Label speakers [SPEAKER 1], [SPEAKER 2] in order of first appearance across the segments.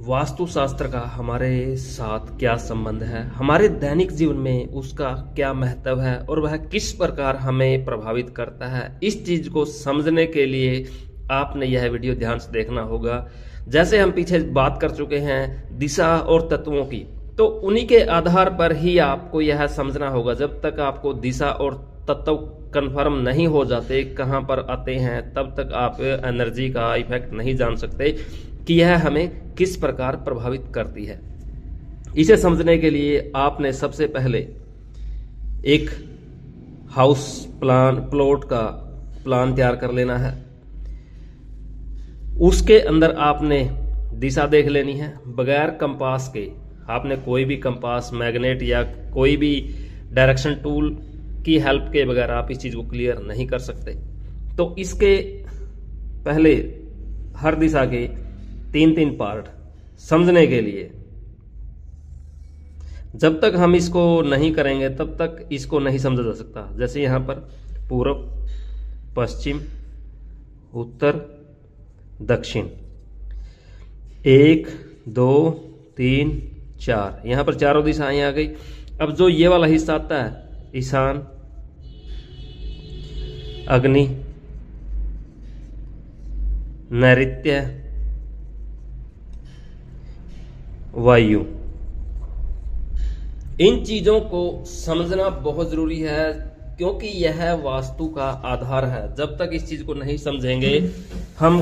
[SPEAKER 1] वास्तुशास्त्र का हमारे साथ क्या संबंध है, हमारे दैनिक जीवन में उसका क्या महत्व है और वह किस प्रकार हमें प्रभावित करता है, इस चीज को समझने के लिए आपने यह वीडियो ध्यान से देखना होगा। जैसे हम पीछे बात कर चुके हैं दिशा और तत्वों की, तो उन्हीं के आधार पर ही आपको यह समझना होगा। जब तक आपको दिशा और तत्व कंफर्म नहीं हो जाते कहाँ पर आते हैं, तब तक आप एनर्जी का इफेक्ट नहीं जान सकते कि यह हमें किस प्रकार प्रभावित करती है। इसे समझने के लिए आपने सबसे पहले एक हाउस प्लॉट का प्लान तैयार कर लेना है। उसके अंदर आपने दिशा देख लेनी है। बगैर कंपास के आपने कोई भी कंपास, मैग्नेट या कोई भी डायरेक्शन टूल की हेल्प के बगैर आप इस चीज को क्लियर नहीं कर सकते। तो इसके पहले हर दिशा के 3-3 पार्ट समझने के लिए, जब तक हम इसको नहीं करेंगे तब तक इसको नहीं समझा जा सकता। जैसे यहां पर पूर्व, पश्चिम, उत्तर, दक्षिण, 1 2 3 4, यहां पर चारों दिशाएं आ गई। अब जो ये वाला हिस्सा आता है, ईशान, अग्नि, नैऋत्य, वायु, इन चीजों को समझना बहुत जरूरी है, क्योंकि यह वास्तु का आधार है। जब तक इस चीज को नहीं समझेंगे हम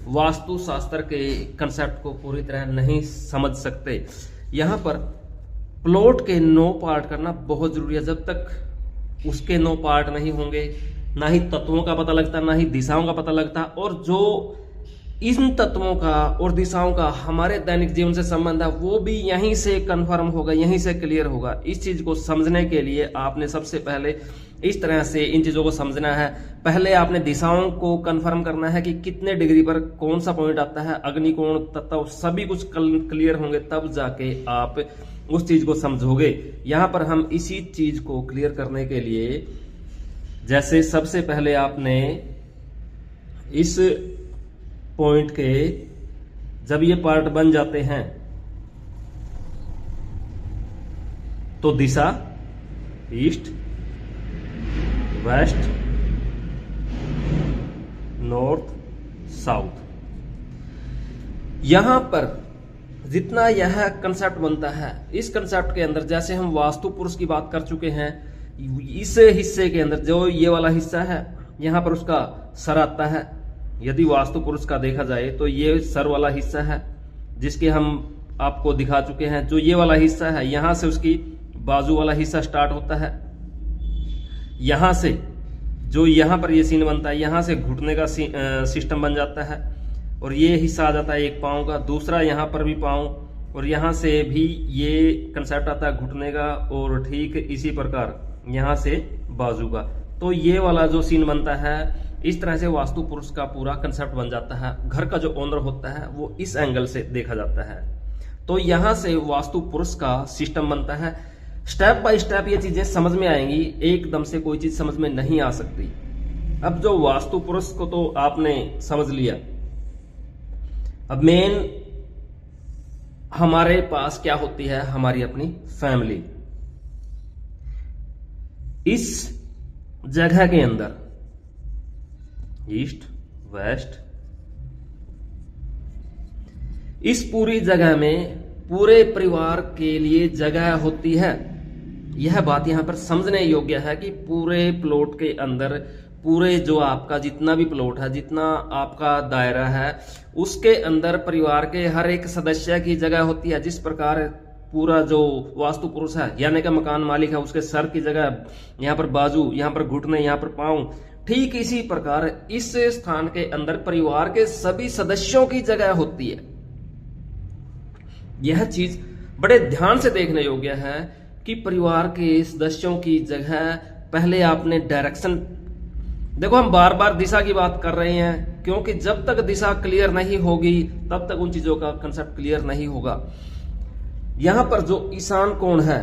[SPEAKER 1] वास्तु शास्त्र के कंसेप्ट को पूरी तरह नहीं समझ सकते। यहां पर प्लॉट के 9 पार्ट करना बहुत जरूरी है। जब तक उसके 9 पार्ट नहीं होंगे, ना ही तत्वों का पता लगता, ना ही दिशाओं का पता लगता, और जो इन तत्वों का और दिशाओं का हमारे दैनिक जीवन से संबंध है वो भी यहीं से कंफर्म होगा, यहीं से क्लियर होगा। इस चीज को समझने के लिए आपने सबसे पहले इस तरह से इन चीजों को समझना है। पहले आपने दिशाओं को कंफर्म करना है कि कितने डिग्री पर कौन सा पॉइंट आता है, अग्निकोण, तत्व, सभी कुछ क्लियर होंगे, तब जाके आप उस चीज को समझोगे। यहां पर हम इसी चीज को क्लियर करने के लिए, जैसे सबसे पहले आपने इस पॉइंट के जब ये पार्ट बन जाते हैं तो दिशा ईस्ट, वेस्ट, नॉर्थ, साउथ, यहां पर जितना यह कंसेप्ट बनता है, इस कंसेप्ट के अंदर जैसे हम वास्तु पुरुष की बात कर चुके हैं, इस हिस्से के अंदर जो ये वाला हिस्सा है, यहां पर उसका सर आता है। यदि वास्तु पुरुष का देखा जाए तो ये सर वाला हिस्सा है, जिसके हम आपको दिखा चुके हैं। जो ये वाला हिस्सा है, यहां से उसकी बाजू वाला हिस्सा स्टार्ट होता है। यहां से जो यहां पर ये सीन बनता है, यहां से घुटने का सिस्टम बन जाता है, और ये हिस्सा आ जाता है एक पांव का, दूसरा यहां पर भी पांव, और यहां से भी ये कंसेप्ट आता है घुटने का, और ठीक इसी प्रकार यहां से बाजू का। तो ये वाला जो सीन बनता है, इस तरह से वास्तु पुरुष का पूरा कंसेप्ट बन जाता है। घर का जो ओनर होता है वो इस एंगल से देखा जाता है। तो यहां से वास्तु पुरुष का सिस्टम बनता है। स्टेप बाय स्टेप ये चीजें समझ में आएंगी, एकदम से कोई चीज समझ में नहीं आ सकती। अब जो वास्तु पुरुष को तो आपने समझ लिया, अब मेन हमारे पास क्या होती है, हमारी अपनी फैमिली। इस जगह के अंदर ईस्ट, वेस्ट, इस पूरी जगह में पूरे परिवार के लिए जगह होती है। यह बात यहां पर समझने योग्य है कि पूरे प्लॉट के अंदर, पूरे जो आपका जितना भी प्लॉट है, जितना आपका दायरा है, उसके अंदर परिवार के हर एक सदस्य की जगह होती है। जिस प्रकार पूरा जो वास्तु पुरुष है, यानी कि मकान मालिक है, उसके सर की जगह, यहां पर बाजू, यहां पर घुटने, यहां पर पांव, ठीक इसी प्रकार इस स्थान के अंदर परिवार के सभी सदस्यों की जगह होती है। यह चीज बड़े ध्यान से देखने योग्य है कि परिवार के सदस्यों की जगह, पहले आपने डायरेक्शन देखो। हम बार बार दिशा की बात कर रहे हैं, क्योंकि जब तक दिशा क्लियर नहीं होगी तब तक उन चीजों का कंसेप्ट क्लियर नहीं होगा। यहां पर जो ईशान कोण है,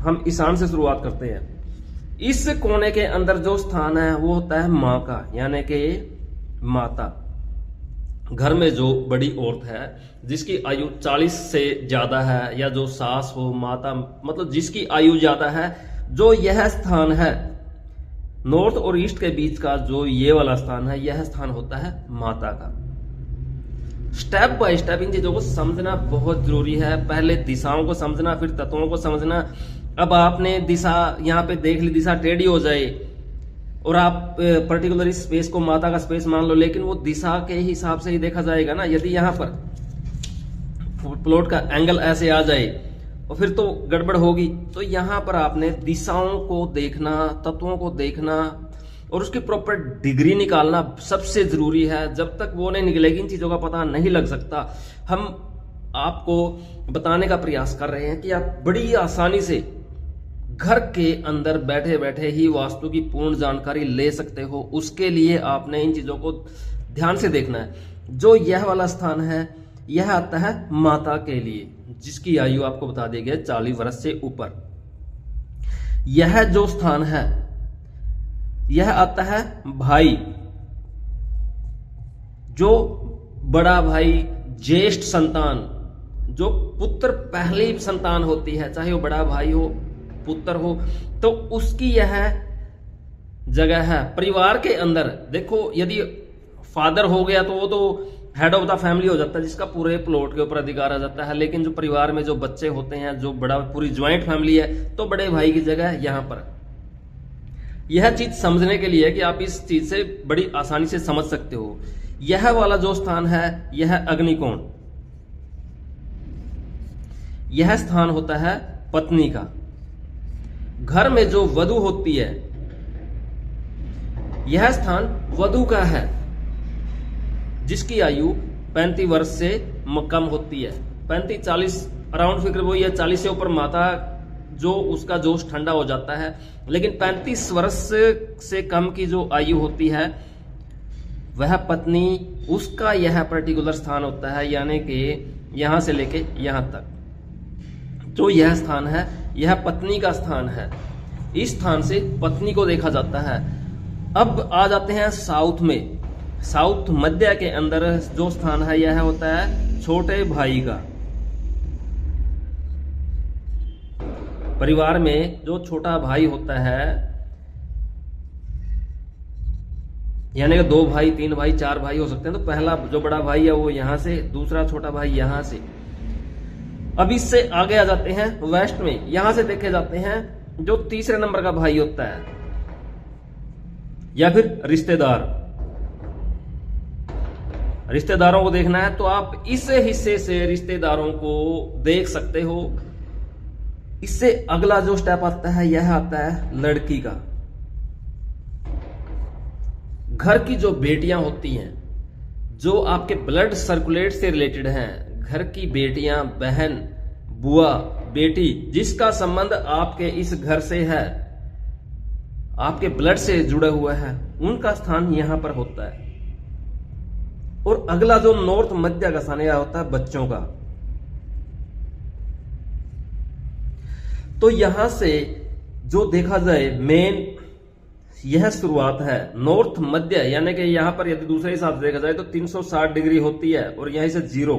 [SPEAKER 1] हम ईशान से शुरुआत करते हैं। इस कोने के अंदर जो स्थान है वो होता है मां का, यानी कि माता। घर में जो बड़ी औरत है जिसकी आयु 40 से ज्यादा है, या जो सास हो, माता, मतलब जिसकी आयु ज्यादा है, जो यह स्थान है नॉर्थ और ईस्ट के बीच का, जो ये वाला स्थान है, यह स्थान होता है माता का। स्टेप बाय स्टेप इन चीजों को समझना बहुत जरूरी है। पहले दिशाओं को समझना, फिर तत्वों को समझना। अब आपने दिशा यहाँ पे देख ली, दिशा टेढ़ी हो जाए और आप पर्टिकुलर स्पेस को माता का स्पेस मान लो, लेकिन वो दिशा के हिसाब से ही देखा जाएगा ना। यदि यहाँ पर प्लॉट का एंगल ऐसे आ जाए और फिर तो गड़बड़ होगी। तो यहाँ पर आपने दिशाओं को देखना, तत्वों को देखना और उसकी प्रॉपर डिग्री निकालना सबसे जरूरी है। जब तक वो नहीं निकलेगी इन चीजों का पता नहीं लग सकता। हम आपको बताने का प्रयास कर रहे हैं कि आप बड़ी आसानी से घर के अंदर बैठे बैठे ही वास्तु की पूर्ण जानकारी ले सकते हो। उसके लिए आपने इन चीजों को ध्यान से देखना है। जो यह वाला स्थान है, यह आता है माता के लिए, जिसकी आयु आपको बता दी गई 40 वर्ष से ऊपर। यह जो स्थान है, यह आता है भाई, जो बड़ा भाई, ज्येष्ठ संतान, जो पुत्र पहली संतान होती है, चाहे वो बड़ा भाई हो, पुत्र हो, तो उसकी यह जगह है। परिवार के अंदर देखो, यदि फादर हो गया तो वो तो हेड ऑफ द फैमिली हो जाता है, जिसका पूरे प्लॉट के ऊपर अधिकार आ जाता है। लेकिन जो परिवार में जो बच्चे होते हैं, जो बड़ा पूरी ज्वाइंट फैमिली है, तो बड़े भाई की जगह है यहां पर। यह चीज समझने के लिए कि आप इस चीज से बड़ी आसानी से समझ सकते हो। यह वाला जो स्थान है, यह अग्निकोण, यह स्थान होता है पत्नी का। घर में जो वधु होती है, यह स्थान वधु का है, जिसकी आयु 35 वर्ष से कम होती है। 35-40 अराउंड फिक्र वही है। 40 से ऊपर माता, जो उसका जोश ठंडा हो जाता है। लेकिन 35 वर्ष से कम की जो आयु होती है, वह पत्नी, उसका यह पर्टिकुलर स्थान होता है। यानी कि यहां से लेके यहां तक जो यह स्थान है, यह पत्नी का स्थान है। इस स्थान से पत्नी को देखा जाता है। अब आ जाते हैं साउथ में। साउथ मध्य के अंदर जो स्थान है, यह होता है छोटे भाई का। परिवार में जो छोटा भाई होता है, यानी कि 2 भाई, 3 भाई, 4 भाई हो सकते हैं। तो पहला जो बड़ा भाई है वो यहां से, दूसरा छोटा भाई यहां से। अब इससे आगे आ जाते हैं वेस्ट में। यहां से देखे जाते हैं जो तीसरे नंबर का भाई होता है, या फिर रिश्तेदार। रिश्तेदारों को देखना है तो आप इस हिस्से से रिश्तेदारों को देख सकते हो। इससे अगला जो स्टेप आता है, यह आता है लड़की का। घर की जो बेटियां होती हैं, जो आपके ब्लड सर्कुलेट से रिलेटेड हैं, घर की बेटियां, बहन, बुआ, बेटी, जिसका संबंध आपके इस घर से है, आपके ब्लड से जुड़ा हुआ है, उनका स्थान यहां पर होता है। और अगला जो नॉर्थ मध्य का स्थान, यह होता है बच्चों का। तो यहां से जो देखा जाए, मेन यह शुरुआत है नॉर्थ मध्य, यानी कि यहां पर यदि दूसरे हिसाब से देखा जाए तो 360 डिग्री होती है और यहीं से 0।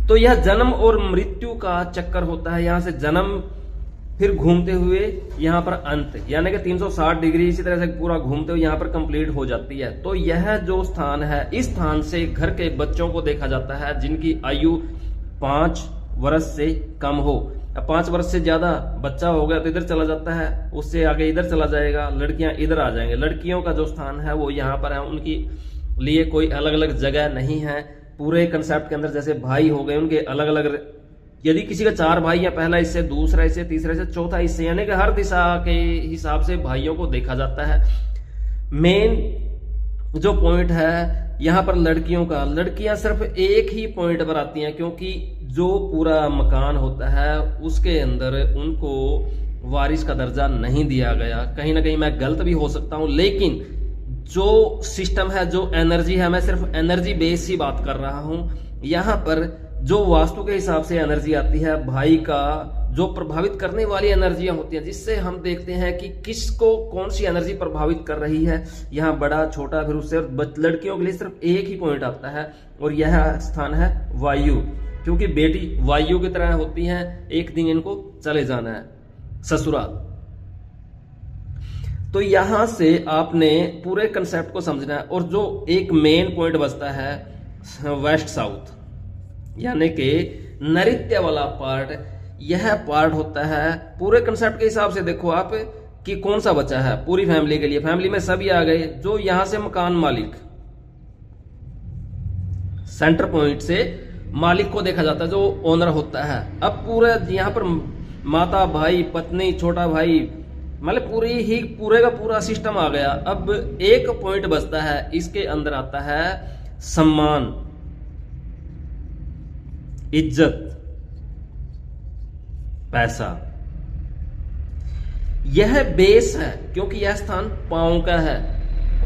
[SPEAKER 1] तो यह जन्म और मृत्यु का चक्कर होता है। यहां से जन्म, फिर घूमते हुए यहां पर अंत, यानी कि 360 डिग्री इसी तरह से पूरा घूमते हुए यहां पर कंप्लीट हो जाती है। तो यह जो स्थान है, इस स्थान से घर के बच्चों को देखा जाता है, जिनकी आयु 5 वर्ष से कम हो। 5 वर्ष से ज्यादा बच्चा हो गया तो इधर चला जाता है, उससे आगे इधर चला जाएगा, लड़कियां इधर आ जाएंगे। लड़कियों का जो स्थान है वो यहाँ पर है। उनकी लिए कोई अलग अलग जगह नहीं है। पूरे कंसेप्ट के अंदर जैसे भाई हो गए, उनके अलग अलग, यदि किसी का 4 भाई है, पहला इससे, दूसरा इससे, तीसरा इससे, चौथा इससे, यानी कि हर दिशा के हिसाब से भाइयों को देखा जाता है। मेन जो पॉइंट है यहाँ पर लड़कियों का, लड़कियां सिर्फ एक ही पॉइंट पर आती हैं, क्योंकि जो पूरा मकान होता है उसके अंदर उनको वारिस का दर्जा नहीं दिया गया। कहीं ना कहीं मैं गलत भी हो सकता हूं, लेकिन जो सिस्टम है, जो एनर्जी है, मैं सिर्फ एनर्जी बेस ही बात कर रहा हूं। यहाँ पर जो वास्तु के हिसाब से एनर्जी आती है, भाई का जो प्रभावित करने वाली एनर्जियां होती हैं, जिससे हम देखते हैं कि किसको कौन सी एनर्जी प्रभावित कर रही है। यहाँ बड़ा छोटा, फिर उससे लड़कियों के लिए सिर्फ एक ही पॉइंट आता है और यह स्थान है वायु, क्योंकि बेटी वायु की तरह होती हैं, एक दिन इनको चले जाना है ससुराल। तो यहां से आपने पूरे कंसेप्ट को समझना है। और जो एक मेन पॉइंट बचता है वेस्ट साउथ, यानी कि नैऋत्य वाला पार्ट, यह पार्ट होता है पूरे कंसेप्ट के हिसाब से। देखो आप कि कौन सा बचा है पूरी फैमिली के लिए। फैमिली में सभी आ गए, जो यहां से मकान मालिक, सेंटर पॉइंट से मालिक को देखा जाता है, जो ओनर होता है। अब पूरे यहां पर माता, भाई, पत्नी, छोटा भाई, मतलब पूरे का पूरा सिस्टम आ गया। अब एक पॉइंट बचता है, इसके अंदर आता है सम्मान, इज्जत, पैसा। यह बेस है, क्योंकि यह स्थान पांव का है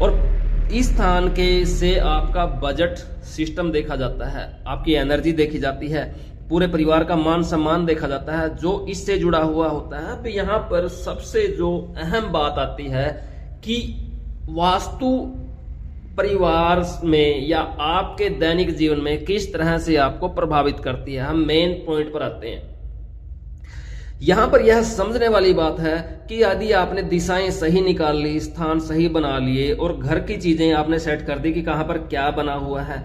[SPEAKER 1] और इस स्थान के से आपका बजट सिस्टम देखा जाता है, आपकी एनर्जी देखी जाती है, पूरे परिवार का मान सम्मान देखा जाता है, जो इससे जुड़ा हुआ होता है। अब यहाँ पर सबसे जो अहम बात आती है कि वास्तु परिवार में या आपके दैनिक जीवन में किस तरह से आपको प्रभावित करती है। हम मेन पॉइंट पर आते हैं। यहां पर यह समझने वाली बात है कि यदि आपने दिशाएं सही निकाल ली, स्थान सही बना लिए और घर की चीजें आपने सेट कर दी कि कहां पर क्या बना हुआ है,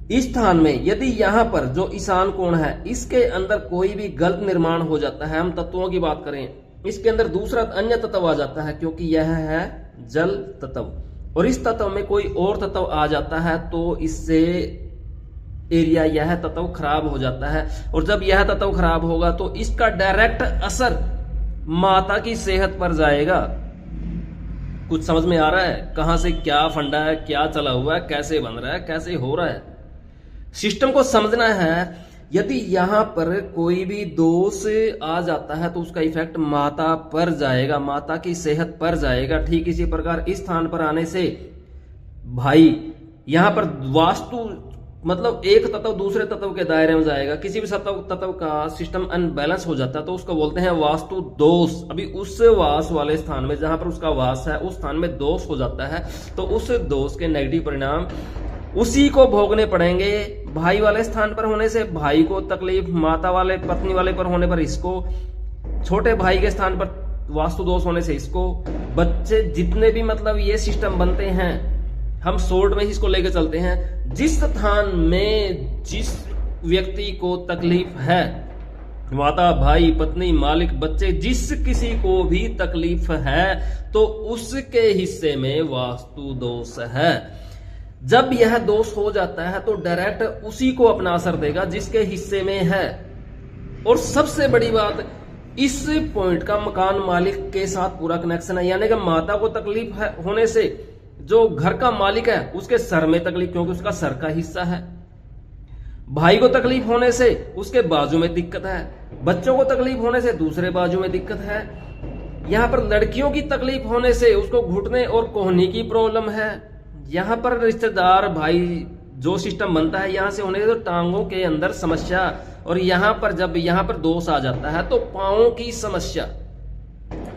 [SPEAKER 1] इस स्थान में यदि यहां पर जो ईशान कोण है, इसके अंदर कोई भी गलत निर्माण हो जाता है, हम तत्वों की बात करें, इसके अंदर दूसरा अन्य तत्व आ जाता है, क्योंकि यह है जल तत्व, और इस तत्व में कोई और तत्व आ जाता है तो इससे एरिया, यह तत्व खराब हो जाता है। और जब यह तत्व खराब होगा तो इसका डायरेक्ट असर माता की सेहत पर जाएगा। कुछ समझ में आ रहा है कहां से क्या फंडा है, क्या चला हुआ है, कैसे बन रहा है, कैसे हो रहा है, सिस्टम को समझना है। यदि यहां पर कोई भी दोष आ जाता है तो उसका इफेक्ट माता पर जाएगा, माता की सेहत पर जाएगा। ठीक इसी प्रकार इस स्थान पर आने से भाई, यहां पर वास्तु मतलब एक तत्व दूसरे तत्व के दायरे में जाएगा। किसी भी तत्व का सिस्टम अनबैलेंस हो जाता है तो उसको बोलते हैं वास्तु दोष। अभी उस वास वाले स्थान में जहां पर उसका वास है, उस स्थान में दोष हो जाता है तो उस दोष के नेगेटिव परिणाम उसी को भोगने पड़ेंगे। भाई वाले स्थान पर होने से भाई को तकलीफ, माता वाले पत्नी वाले पर होने पर इसको, छोटे भाई के स्थान पर वास्तु दोष होने से इसको, बच्चे जितने भी मतलब ये सिस्टम बनते हैं, हम शॉर्ट में इसको लेकर चलते हैं। जिस स्थान में जिस व्यक्ति को तकलीफ है, माता, भाई, पत्नी, मालिक, बच्चे, जिस किसी को भी तकलीफ है तो उसके हिस्से में वास्तु दोष है। जब यह दोष हो जाता है तो डायरेक्ट उसी को अपना असर देगा जिसके हिस्से में है। और सबसे बड़ी बात, इस पॉइंट का मकान मालिक के साथ पूरा कनेक्शन है, यानी कि माता को तकलीफ है होने से जो घर का मालिक है उसके सर में तकलीफ, क्योंकि उसका सर का हिस्सा है। भाई को तकलीफ होने से उसके बाजू में दिक्कत है, बच्चों को तकलीफ होने से दूसरे बाजू में दिक्कत है। यहां पर लड़कियों की तकलीफ होने से उसको घुटने और कोहनी की प्रॉब्लम है। यहां पर रिश्तेदार भाई जो सिस्टम बनता है, यहां से होने से तो टांगों के अंदर समस्या, और यहां पर जब यहां पर दोष आ जाता है तो पांवों की समस्या,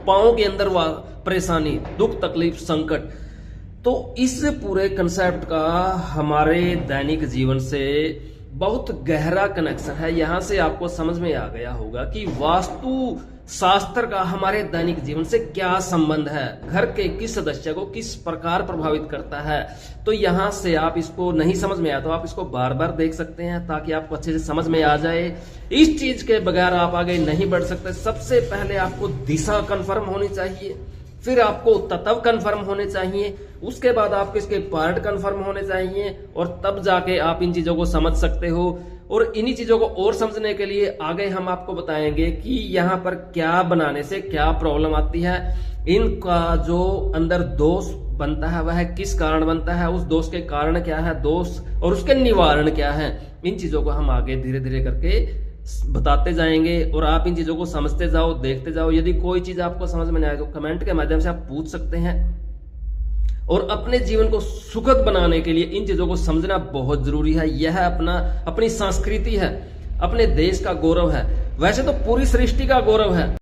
[SPEAKER 1] पांवों के अंदर परेशानी, दुख, तकलीफ, संकट। तो इस पूरे कंसेप्ट का हमारे दैनिक जीवन से बहुत गहरा कनेक्शन है। यहां से आपको समझ में आ गया होगा कि वास्तु शास्त्र का हमारे दैनिक जीवन से क्या संबंध है, घर के किस सदस्य को किस प्रकार प्रभावित करता है। तो यहां से आप इसको नहीं समझ में आया तो आप इसको बार बार देख सकते हैं ताकि आपको अच्छे से समझ में आ जाए। इस चीज के बगैर आप आगे नहीं बढ़ सकते। सबसे पहले आपको दिशा कंफर्म होनी चाहिए, फिर आपको तत्व कंफर्म होने चाहिए, उसके बाद आपको इसके पार्ट कंफर्म होने चाहिए, और तब जाके आप इन चीजों को समझ सकते हो। और इन्हीं चीजों को और समझने के लिए आगे हम आपको बताएंगे कि यहाँ पर क्या बनाने से क्या प्रॉब्लम आती है, इनका जो अंदर दोष बनता है वह किस कारण बनता है, उस दोष के कारण क्या है, दोष और उसके निवारण क्या है। इन चीजों को हम आगे धीरे धीरे करके बताते जाएंगे और आप इन चीजों को समझते जाओ, देखते जाओ। यदि कोई चीज आपको समझ में नहीं आए तो कमेंट के माध्यम से आप पूछ सकते हैं। और अपने जीवन को सुखद बनाने के लिए इन चीजों को समझना बहुत जरूरी है। यह अपनी संस्कृति है, अपने देश का गौरव है, वैसे तो पूरी सृष्टि का गौरव है।